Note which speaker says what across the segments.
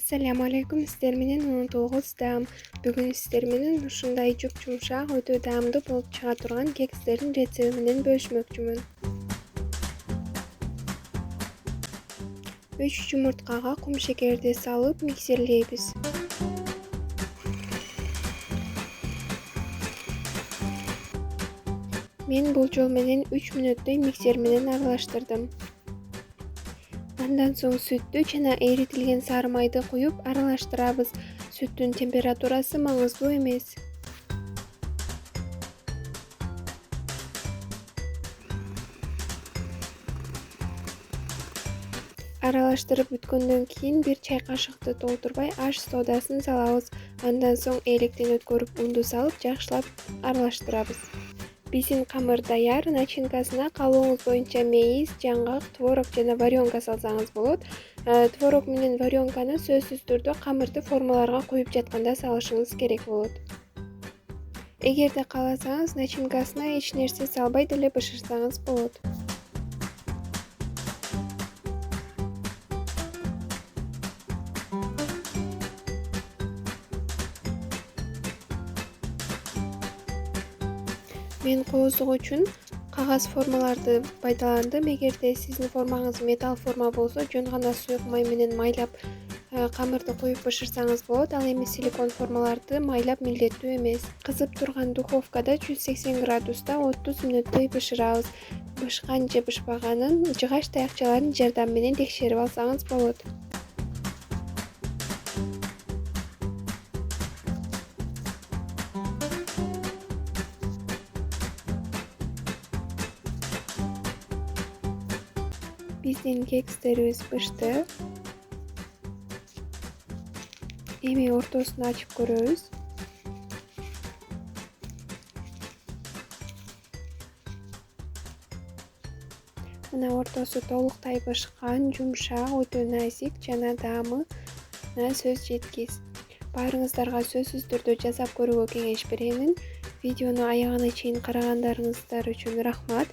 Speaker 1: Ассаламу алейкум, сиздер менен 19 даам. Бүгүн сиздер менен ушундай жуп-жумшак, өтө даамдуу болуп чыга турган кекстердин рецепти менен бөлүшмөкчүмүн. 3 жумурткага кум шекерди салып миксерлейбиз. Мен бул жол менен 3 мүнөттөй миксер менен аралаштырдым. Андан соң сүттү жана эритилген сары майды куюп аралаштырабыз. Сүттүн температурасы маңыздуу эмес. Аралаштырып бүткөндөн кийин 1 чай кашыкты толтурбай аш содасын салабыз. Андан соң электен өткөрүп унду салып жакшылап аралаштырабыз. Биздин камыр даяр. Начинкасына каалооңуз боюнча мейиз, жаңгак, творог жана варёнка салсаңыз болот. Творог менен варёнканы сөзсүз түрдө камырды формаларга куюп жатканда салышыңыз керек болот. Эгерде кааласаңыз, начинкасына эч нерсе салбай деле бышырсаңыз болот. Мен кооздук үчүн кагаз формаларды пайдаландым. Эгерде сиздин формаңыз металл форма болсо, жөн гана суюк май менен майлап камырды куюп бышырсаңыз болот. Ал эми силикон формаларды майлап милдеттүү эмес. Кызып турган духовкада 180 градуста 30 мүнөттөй бышырабыз. Бышкан же бышпаганын жыгач таякчалардын жардамы менен текшерип алсаңыз болот. Биздин кекстерибиз бышты. Эми ортосун ачып көрөбүз. Мына ортосу толуктай бышкан, жумшак, өтө назик жана даамына сөз жеткис. Баарыңыздарга сөзсүз түрдө жасап көрүүгө кеңеш беремин. Видеону аягына чейин карагандарыңыздар үчүн рахмат.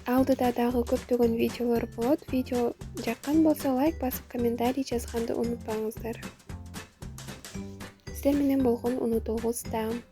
Speaker 1: Алдыда дагы көптөгөн видеолор болот. Видео жаккан болсо лайк басып, комментарий жазганды унутпаңыздар. Сиздер менен болгон 19 даам.